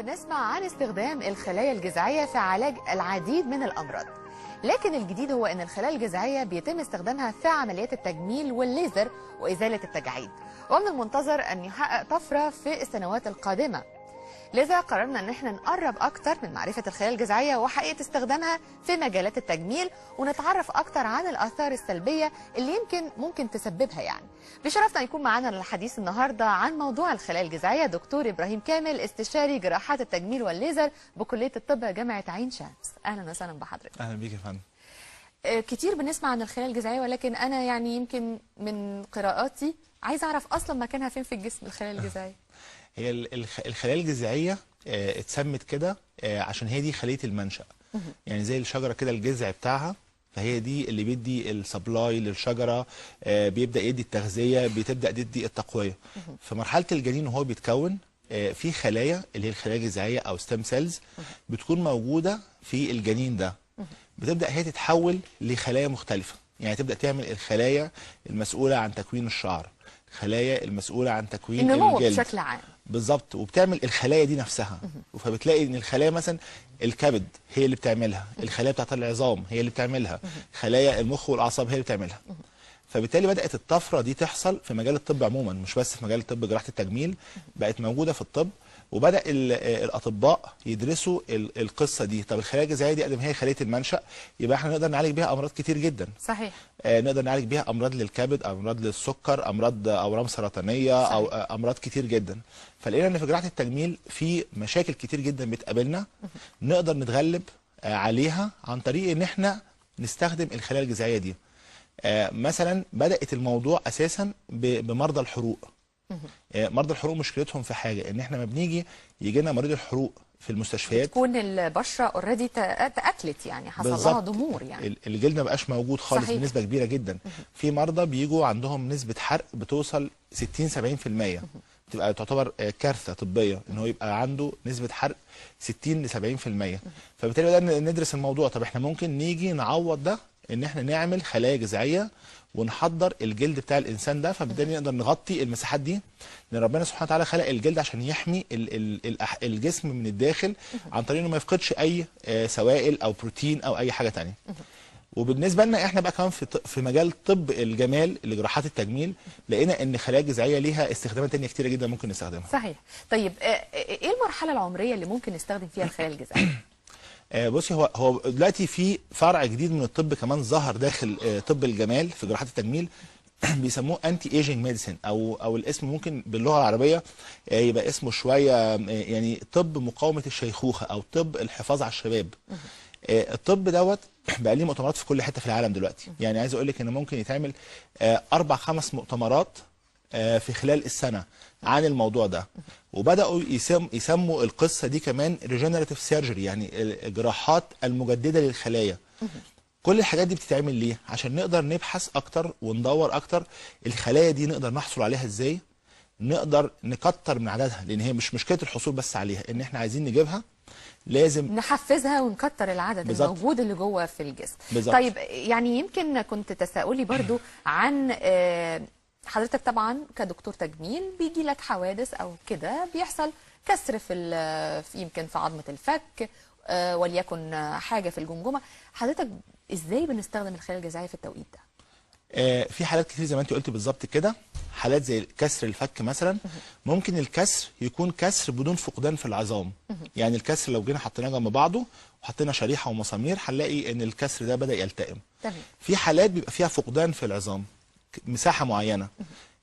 بنسمع عن استخدام الخلايا الجذعية في علاج العديد من الأمراض، لكن الجديد هو أن الخلايا الجذعية بيتم استخدامها في عمليات التجميل والليزر وإزالة التجاعيد، ومن المنتظر أن يحقق طفرة في السنوات القادمة. لذا قررنا ان احنا نقرب اكتر من معرفة الخلايا الجذعية وحقيقة استخدامها في مجالات التجميل، ونتعرف اكتر عن الاثار السلبية اللي ممكن تسببها يعني. بشرفنا يكون معانا الحديث النهارده عن موضوع الخلايا الجذعية دكتور ابراهيم كامل، استشاري جراحات التجميل والليزر بكلية الطب جامعة عين شمس. اهلا وسهلا بحضرتك. اهلا بيك يا فندم. كتير بنسمع عن الخلايا الجذعية، ولكن انا يعني يمكن من قراءاتي عايزه اعرف اصلا مكانها فين في الجسم الخلايا الجذعية. هي الخلايا الجذعيه اتسمت كده عشان هي دي خليه المنشأ. يعني زي الشجره كده الجذع بتاعها، فهي دي اللي بيدي السبلاي للشجره، بيبدا يدي التغذيه، بتبدا تدي التقويه. في مرحله الجنين وهو بيتكون في خلايا اللي هي الخلايا الجذعيه او ستيم سيلز بتكون موجوده في الجنين ده، بتبدا هي تتحول لخلايا مختلفه. يعني تبدا تعمل الخلايا المسؤوله عن تكوين الشعر، الخلايا المسؤوله عن تكوين النمو الجلد بشكل عام. بالظبط، وبتعمل الخلايا دي نفسها. فبتلاقي ان الخلايا مثلا الكبد هي اللي بتعملها، الخلايا بتاعت العظام هي اللي بتعملها، خلايا المخ والاعصاب هي اللي بتعملها. فبالتالي بدات الطفره دي تحصل في مجال الطب عموما، مش بس في مجال الطب جراحه التجميل، بقت موجوده في الطب. وبدا الاطباء يدرسوا القصه دي. طب الخلايا الجذعيه دي قدم هي خليه المنشأ، يبقى احنا نقدر نعالج بيها امراض كتير جدا. صحيح. نقدر نعالج بيها امراض للكبد، امراض للسكر، امراض اورام سرطانيه. صحيح. او امراض كتير جدا. فلقينا ان في جراحه التجميل في مشاكل كتير جدا بتقابلنا نقدر نتغلب عليها عن طريق ان احنا نستخدم الخلايا الجذعيه دي. مثلا بدات الموضوع اساسا بمرضى الحروق. مرضى الحروق مشكلتهم في حاجه، ان احنا ما بنيجي يجي لنا مريض الحروق في المستشفيات تكون البشره اوريدي تاكلت، يعني حصل لها ضمور، يعني الجلد ما بقاش موجود خالص. صحيح. بنسبه كبيره جدا. في مرضى بيجوا عندهم نسبه حرق بتوصل 60 70%، بتبقى تعتبر كارثه طبيه ان هو يبقى عنده نسبه حرق 60 ل 70%. فبالتالي بدأنا ندرس الموضوع. طب احنا ممكن نيجي نعوض ده ان احنا نعمل خلايا جذعيه ونحضر الجلد بتاع الانسان ده، فبالتالي نقدر نغطي المساحات دي. لان ربنا سبحانه وتعالى خلق الجلد عشان يحمي الجسم من الداخل عن طريق انه ما يفقدش اي سوائل او بروتين او اي حاجه ثانيه. وبالنسبه لنا احنا بقى كمان في مجال طب الجمال لجراحات التجميل، لقينا ان الخلايا الجذعيه ليها استخدامات ثانيه كتيره جدا ممكن نستخدمها. صحيح. طيب ايه المرحله العمريه اللي ممكن نستخدم فيها الخلايا الجذعيه؟ بصي، هو دلوقتي في فرع جديد من الطب كمان ظهر داخل طب الجمال في جراحات التجميل بيسموه انتي ايجينج ميديسين، او الاسم ممكن باللغه العربيه يبقى اسمه شويه يعني طب مقاومه الشيخوخه او طب الحفاظ على الشباب. الطب دوت بقى ليه مؤتمرات في كل حته في العالم دلوقتي. يعني عايز اقول لك ان ممكن يتعمل 4-5 مؤتمرات في خلال السنه عن الموضوع ده. وبداوا يسموا القصه دي كمان ريجنراتيف سيرجري، يعني الجراحات المجدده للخلايا. كل الحاجات دي بتتعمل ليه؟ عشان نقدر نبحث اكتر وندور اكتر الخلايا دي نقدر نحصل عليها ازاي، نقدر نكتر من عددها. لان هي مش مشكله الحصول بس عليها، ان احنا عايزين نجيبها لازم نحفزها ونكتر العدد. بالزبط. الموجود اللي جوه في الجسم. بالزبط. طيب يعني يمكن كنت تساؤلي برضو عن حضرتك طبعا كدكتور تجميل بيجي لك حوادث او كده، بيحصل كسر في يمكن في عظمه الفك، وليكن حاجه في الجمجمه. حضرتك ازاي بنستخدم الخلايا الجذعيه في التوقيت ده؟ في حالات كتير زي ما انت قلتي بالظبط كده. حالات زي كسر الفك مثلا، ممكن الكسر يكون كسر بدون فقدان في العظام. يعني الكسر لو جينا حطيناه جنب بعضه وحطينا شريحه ومسامير هنلاقي ان الكسر ده بدا يلتئم. في حالات بيبقى فيها فقدان في العظام مساحه معينه.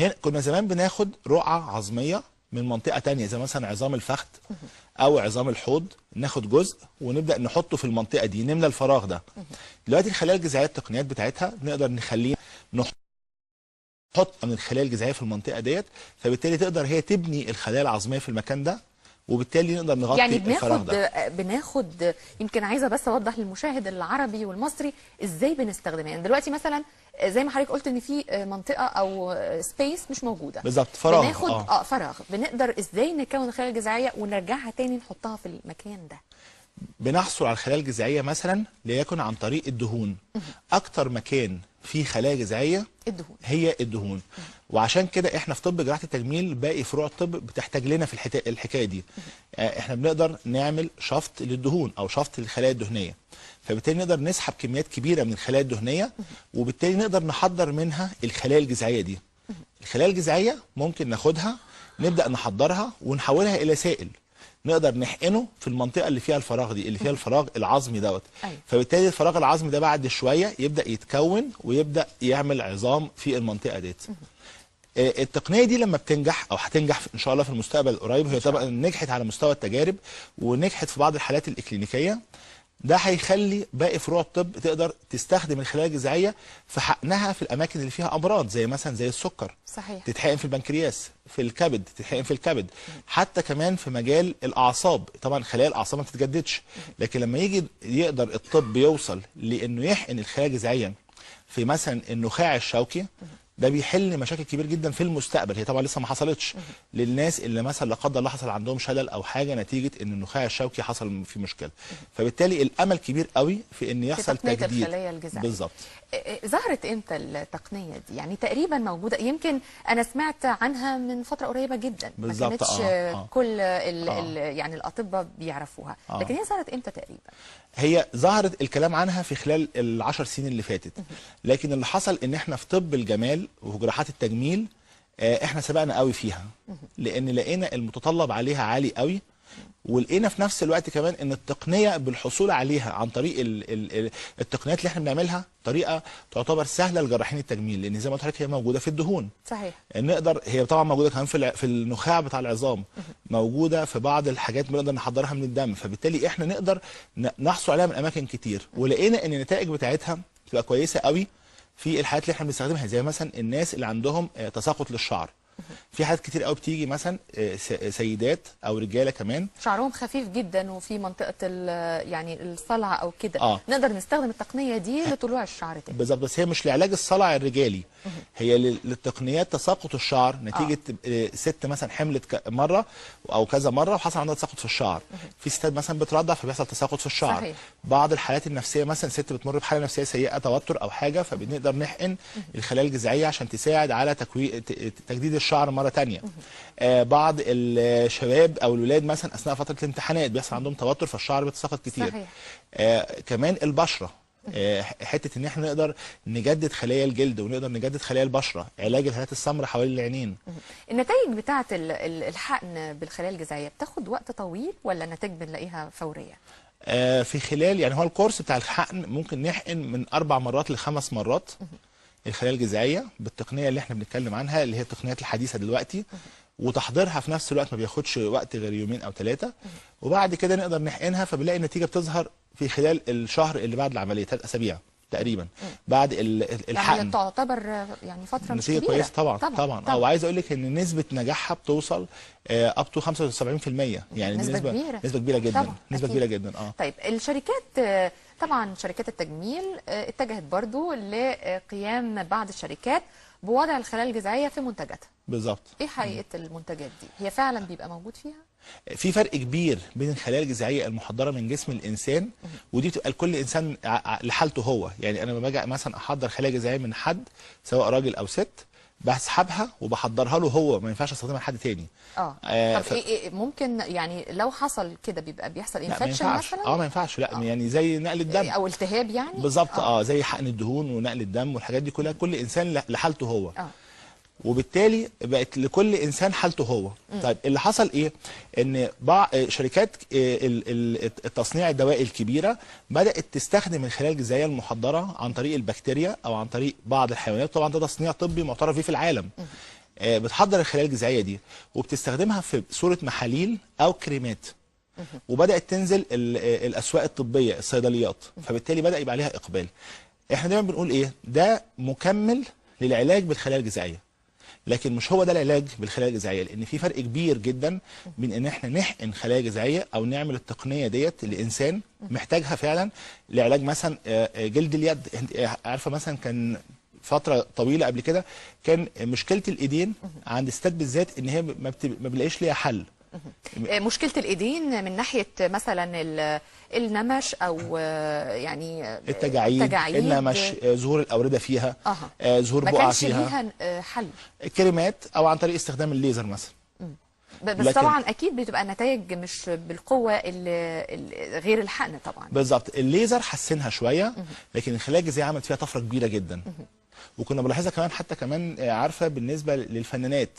هنا كنا زمان بناخد رقعه عظميه من منطقه ثانيه زي مثلا عظام الفخذ او عظام الحوض، ناخد جزء ونبدا نحطه في المنطقه دي، نملى الفراغ ده. دلوقتي الخلايا الجذعيه التقنيات بتاعتها نقدر نخليه نحط من الخلايا الجذعيه في المنطقه ديت، فبالتالي تقدر هي تبني الخلايا العظميه في المكان ده، وبالتالي نقدر نغطي يعني الفراغ ده. بناخد يمكن عايزه بس اوضح للمشاهد العربي والمصري ازاي بنستخدمها. يعني دلوقتي مثلا زي ما حضرتك قلت ان في منطقه او سبيس مش موجوده بالظبط، فراغ. بناخد فراغ، بنقدر ازاي نكون الخلايا الجذعيه ونرجعها تاني نحطها في المكان ده؟ بنحصل على الخلايا الجذعيه مثلا ليكن عن طريق الدهون. اكتر مكان في خلايا جذعيه الدهون. هي الدهون. وعشان كده احنا في طب جراحه التجميل باقي فروع الطب بتحتاج لنا في الحكايه دي. احنا بنقدر نعمل شفط للدهون او شفط للخلايا الدهنيه، فبالتالي نقدر نسحب كميات كبيره من الخلايا الدهنيه، وبالتالي نقدر نحضر منها الخلايا الجذعيه دي. الخلايا الجذعيه ممكن ناخدها نبدا نحضرها ونحولها الى سائل نقدر نحقنه في المنطقه اللي فيها الفراغ دي، اللي فيها الفراغ العظمي دوت. أيوة. فبالتالي الفراغ العظمي ده بعد شويه يبدا يتكون ويبدا يعمل عظام في المنطقه ديت. التقنيه دي لما بتنجح او هتنجح ان شاء الله في المستقبل القريب، هي طبعا نجحت على مستوى التجارب ونجحت في بعض الحالات الاكلينيكيه، ده هيخلي باقي فروع الطب تقدر تستخدم الخلايا الجذعيه في حقنها في الاماكن اللي فيها امراض زي مثلا زي السكر. صحيح. تتحقن في البنكرياس، في الكبد، تتحقن في الكبد، حتى كمان في مجال الاعصاب. طبعا خلايا الاعصاب ما بتتجددش، لكن لما يجي يقدر الطب يوصل لانه يحقن الخلايا الجذعيه في مثلا النخاع الشوكي، ده بيحل مشاكل كبير جدا في المستقبل. هي طبعا لسه ما حصلتش للناس اللي مثلا لا قدر الله حصل عندهم شلل او حاجه نتيجه ان النخاع الشوكي حصل فيه مشكله. فبالتالي الامل كبير قوي في ان يحصل في تجديد الخلايا الجذعيه. بالظبط. ظهرت امتى التقنيه دي؟ يعني تقريبا موجوده، يمكن انا سمعت عنها من فتره قريبه جدا، ما كانتش كل يعني الاطباء بيعرفوها، لكن هي ظهرت امتى تقريبا؟ هي ظهرت الكلام عنها في خلال ال10 سنين اللي فاتت، لكن اللي حصل ان احنا في طب الجمال وجراحات التجميل احنا سبقنا قوي فيها، لان لقينا المتطلب عليها عالي قوي، ولقينا في نفس الوقت كمان ان التقنيه بالحصول عليها عن طريق التقنيات اللي احنا بنعملها طريقه تعتبر سهله لجراحين التجميل، لان زي ما قلت لحضرتك هي موجوده في الدهون. صحيح. نقدر، هي طبعا موجوده كمان في النخاع بتاع العظام، موجوده في بعض الحاجات بنقدر نحضرها من الدم، فبالتالي احنا نقدر نحصل عليها من اماكن كتير، ولقينا ان النتائج بتاعتها بتبقى كويسه قوي في الحالات اللي احنا بنستخدمها، زي مثلا الناس اللي عندهم تساقط للشعر. في حالات كتير قوي بتيجي مثلا سيدات او رجاله كمان شعرهم خفيف جدا وفي منطقه يعني الصلع او كده، نقدر نستخدم التقنيه دي لطلوع الشعر تاني. بالظبط، بس هي مش لعلاج الصلع الرجالي، هي للتقنيات تساقط الشعر نتيجه ست مثلا حملت مره او كذا مره وحصل عندها تساقط في الشعر. في ستات مثلا بترضع فبيحصل تساقط في الشعر. صحيح. بعض الحالات النفسيه مثلا ست بتمر بحاله نفسيه سيئه، توتر او حاجه، فبنقدر نحقن الخلايا الجذعيه عشان تساعد على تجديد الشعر مره ثانيه. بعض الشباب او الولاد مثلا اثناء فتره الامتحانات بيحصل عندهم توتر فالشعر بيتساقط كتير. صحيح. كمان البشره، حته ان احنا نقدر نجدد خلايا الجلد ونقدر نجدد خلايا البشره، علاج الهالات السمراء حوالين العينين. النتائج بتاعه الحقن بالخلايا الجذعيه بتاخد وقت طويل ولا النتائج بنلاقيها فوريه؟ في خلال، يعني هو الكورس بتاع الحقن ممكن نحقن من 4 مرات ل5 مرات الخلايا الجذعيه بالتقنيه اللي احنا بنتكلم عنها، اللي هي التقنيات الحديثه دلوقتي، وتحضيرها في نفس الوقت ما بياخدش وقت غير 2 أو 3، وبعد كده نقدر نحقنها، فبنلاقي النتيجه بتظهر في خلال الشهر اللي بعد العمليه، 3 أسابيع تقريبا بعد الحقن. يعني تعتبر يعني فتره مش نتيجه كبيره. كويسه طبعا. وعايز اقول لك ان نسبه نجاحها بتوصل اب تو 75%، يعني نسبه كبيره. نسبه كبيره جدا طبعا. نسبه كبيره جدا. طيب الشركات، طبعا شركات التجميل اتجهت برضو لقيام بعض الشركات بوضع الخلايا الجذعيه في منتجاتها. بالظبط. ايه حقيقه المنتجات دي؟ هي فعلا بيبقى موجود فيها؟ في فرق كبير بين الخلايا الجذعيه المحضره من جسم الانسان، ودي بتبقى لكل انسان لحالته هو. يعني انا لما باجي مثلا احضر خلايا جذعيه من حد سواء راجل او ست، بسحبها وبحضرها له هو، ما ينفعش استخدمها لحد تاني. طب ايه ممكن يعني لو حصل كده بيحصل انفكشن مثلا؟ ما ينفعش. لا يعني زي نقل الدم او التهاب يعني. بالظبط. زي حقن الدهون ونقل الدم والحاجات دي كلها، كل انسان لحالته هو. وبالتالي بقت لكل انسان حالته هو. طيب اللي حصل ايه؟ ان بعض شركات التصنيع الدوائي الكبيره بدات تستخدم الخلايا الجذعيه المحضره عن طريق البكتيريا او عن طريق بعض الحيوانات، طبعا ده تصنيع طبي معترف بيه في العالم. بتحضر الخلايا الجذعيه دي وبتستخدمها في صوره محاليل او كريمات، وبدات تنزل الاسواق الطبيه، الصيدليات، فبالتالي بدا يبقى عليها اقبال. احنا دايما بنقول ايه؟ ده مكمل للعلاج بالخلايا الجذعيه، لكن مش هو ده العلاج بالخلايا الجذعيه، لان في فرق كبير جدا بين ان احنا نحقن خلايا جذعيه او نعمل التقنيه ديت لانسان محتاجها فعلا لعلاج مثلا جلد اليد. عارفه مثلا كان فتره طويله قبل كده كان مشكله الايدين عند الستات بالذات ان هي ما بنلاقيش ليها حل. مشكله الايدين من ناحيه مثلا النمش او يعني التجاعيد، النمش، ظهور الاورده فيها، ظهور بقع فيها، ما كانش ليها حل؟ كريمات او عن طريق استخدام الليزر مثلا. بس طبعا اكيد بتبقى النتائج مش بالقوه غير الحقن طبعا. بالظبط، الليزر حسنها شويه، لكن الخلايا الجذعيه عملت فيها طفره كبيره جدا. وكنا بنلاحظها كمان، حتى كمان عارفه بالنسبه للفنانات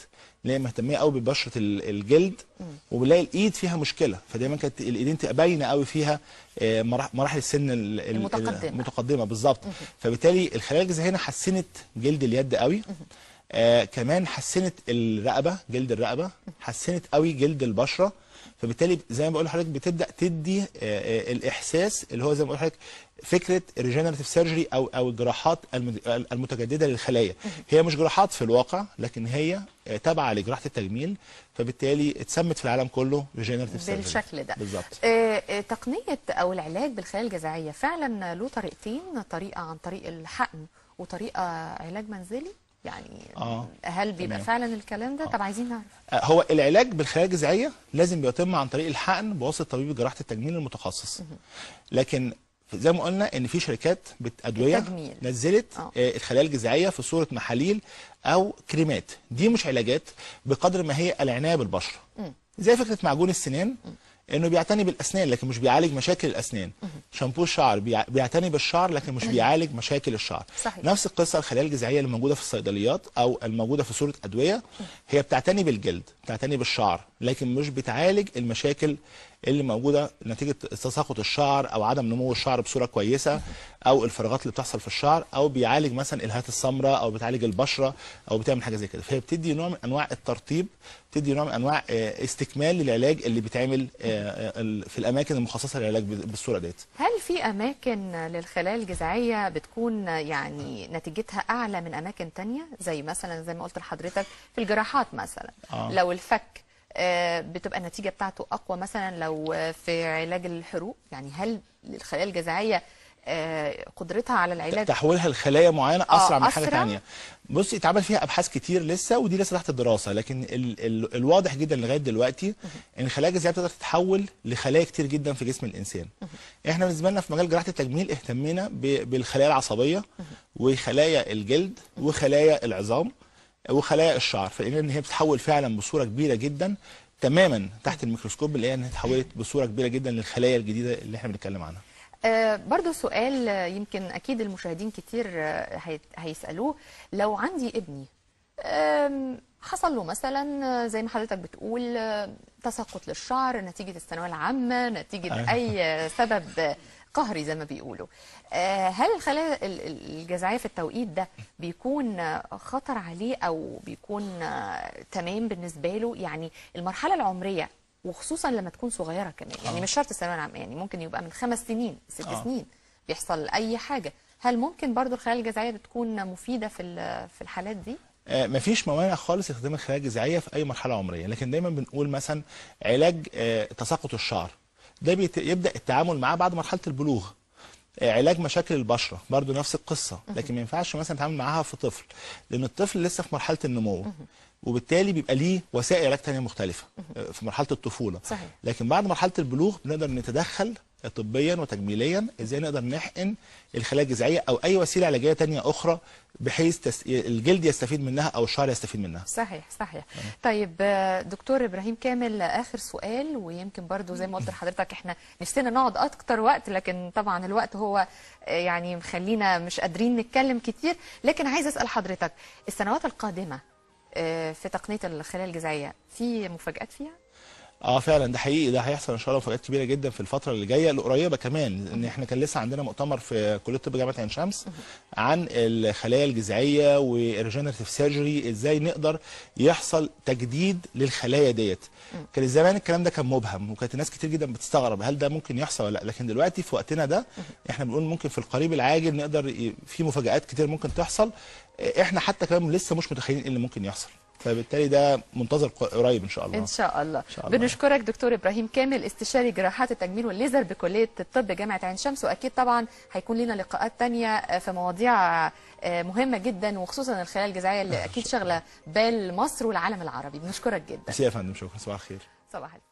اللي هي مهتميه قوي ببشره الجلد، وبنلاقي الايد فيها مشكله، فدايما كانت الايدين تبقى باينه قوي فيها مراحل السن المتقدمه بالظبط. فبالتالي الخلايا الجذعيه هنا حسنت جلد اليد قوي. كمان حسنت الرقبه، جلد الرقبه، حسنت قوي جلد البشره. فبالتالي زي ما بقول لحضرتك بتبدا تدي الاحساس اللي هو زي ما بقول لحضرتك فكره الريجنراتيف سيرجري او الجراحات المتجدده للخلايا. هي مش جراحات في الواقع، لكن هي تابعه لجراحه التجميل، فبالتالي اتسمت في العالم كله ريجنراتيف سيرجري بالشكل ده بالظبط. تقنيه او العلاج بالخلايا الجذعيه فعلا له طريقتين، طريقه عن طريق الحقن وطريقه علاج منزلي، يعني هل بيبقى فعلا الكلام ده؟ طب عايزين نعرف. هو العلاج بالخلايا الجذعيه لازم بيتم عن طريق الحقن بواسطه طبيب جراحه التجميل المتخصص. لكن زي ما قلنا ان في شركات ادويه نزلت الخلايا الجذعيه في صوره محاليل او كريمات. دي مش علاجات بقدر ما هي العنايه بالبشره، زي فكره معجون السنان انه بيعتني بالاسنان لكن مش بيعالج مشاكل الاسنان. شامبو الشعر بيعتني بالشعر لكن مش بيعالج مشاكل الشعر. صحيح. نفس القصه الخلايا الجذعيه اللي موجوده في الصيدليات او الموجوده في صوره ادويه، هي بتعتني بالجلد، بتعتني بالشعر، لكن مش بتعالج المشاكل اللي موجوده نتيجه تساقط الشعر او عدم نمو الشعر بصوره كويسه، او الفراغات اللي بتحصل في الشعر، او بيعالج مثلا الهات السمراء، او بتعالج البشره، او بتعمل حاجه زي كده. فهي بتدي نوع من انواع الترطيب، بتدي نوع من انواع استكمال للعلاج اللي بيتعمل في الاماكن المخصصه للعلاج بالصوره ديت. هل في اماكن للخلايا الجذعيه بتكون يعني نتيجتها اعلى من اماكن تانية، زي مثلا زي ما قلت لحضرتك في الجراحات مثلا لو الفك بتبقى النتيجه بتاعته اقوى مثلا لو في علاج الحروق؟ يعني هل الخلايا الجذعيه قدرتها على العلاج تحويلها لخلايا معينه اسرع من حاجه ثانيه؟ بصي، اتعمل فيها ابحاث كتير لسه، ودي لسه تحت الدراسه، لكن الواضح جدا لغايه دلوقتي ان الخلايا الجذعيه بتقدر تتحول لخلايا كتير جدا في جسم الانسان. احنا بالنسبه لنا في مجال جراحه التجميل اهتمينا بالخلايا العصبيه وخلايا الجلد وخلايا العظام وخلايا الشعر، فلقينا ان هي بتتحول فعلا بصوره كبيره جدا تماما تحت الميكروسكوب، اللي هي انها اتحولت بصوره كبيره جدا للخلايا الجديده اللي احنا بنتكلم عنها. برضو سؤال يمكن أكيد المشاهدين كتير هيسألوه، لو عندي ابني حصل له مثلا زي ما حضرتك بتقول تساقط للشعر نتيجة الثانوية العامة، نتيجة أي سبب قهري زي ما بيقولوا، هل الخلايا الجذعية في التوقيت ده بيكون خطر عليه أو بيكون تمام بالنسبة له؟ يعني المرحلة العمرية وخصوصا لما تكون صغيره كمان، يعني مش شرط الثانويه العامه، يعني ممكن يبقى من 5 سنين 6 سنين بيحصل اي حاجه، هل ممكن برضو الخلايا الجذعيه بتكون مفيده في الحالات دي؟ مفيش موانع خالص لاستخدام الخلايا الجذعيه في اي مرحله عمريه، لكن دايما بنقول مثلا علاج تساقط الشعر ده يبدا التعامل معاه بعد مرحله البلوغ. علاج مشاكل البشره برضو نفس القصه، لكن ما ينفعش مثلا نتعامل معاها في طفل، لان الطفل لسه في مرحله النمو، وبالتالي بيبقى ليه وسائل علاج ثانيه مختلفه في مرحله الطفوله. صحيح. لكن بعد مرحله البلوغ بنقدر نتدخل طبيا وتجميليا ازاي نقدر نحقن الخلايا الجذعيه او اي وسيله علاجيه ثانيه اخرى بحيث الجلد يستفيد منها او الشعر يستفيد منها. صحيح صحيح. طيب دكتور ابراهيم كامل، اخر سؤال، ويمكن برضو زي ما قلت لحضرتك احنا نفسنا نقعد اكتر وقت، لكن طبعا الوقت هو يعني مخلينا مش قادرين نتكلم كتير، لكن عايز اسال حضرتك السنوات القادمه في تقنيه الخلايا الجذعيه في مفاجآت فيها؟ فعلا ده حقيقي، ده هيحصل ان شاء الله مفاجآت كبيره جدا في الفتره اللي جايه القريبه كمان، لان احنا كان لسه عندنا مؤتمر في كليه الطب جامعه عين شمس عن الخلايا الجذعيه والريجنراتيف سيرجري، ازاي نقدر يحصل تجديد للخلايا ديت. كان زمان الكلام ده كان مبهم، وكانت الناس كتير جدا بتستغرب هل ده ممكن يحصل ولا لا، لكن دلوقتي في وقتنا ده احنا بنقول ممكن في القريب العاجل نقدر في مفاجآت كتير ممكن تحصل، احنا حتى كمان لسه مش متخيلين ايه اللي ممكن يحصل، فبالتالي ده منتظر قريب ان شاء الله. ان شاء الله. بنشكرك دكتور ابراهيم كامل، استشاري جراحات التجميل والليزر بكليه الطب جامعه عين شمس، واكيد طبعا هيكون لنا لقاءات ثانيه في مواضيع مهمه جدا، وخصوصا الخلايا الجذعيه اللي اكيد شغله بال مصر والعالم العربي. بنشكرك جدا. ميرسي يا فندم، شكرا، صباح الخير. صباح الفل.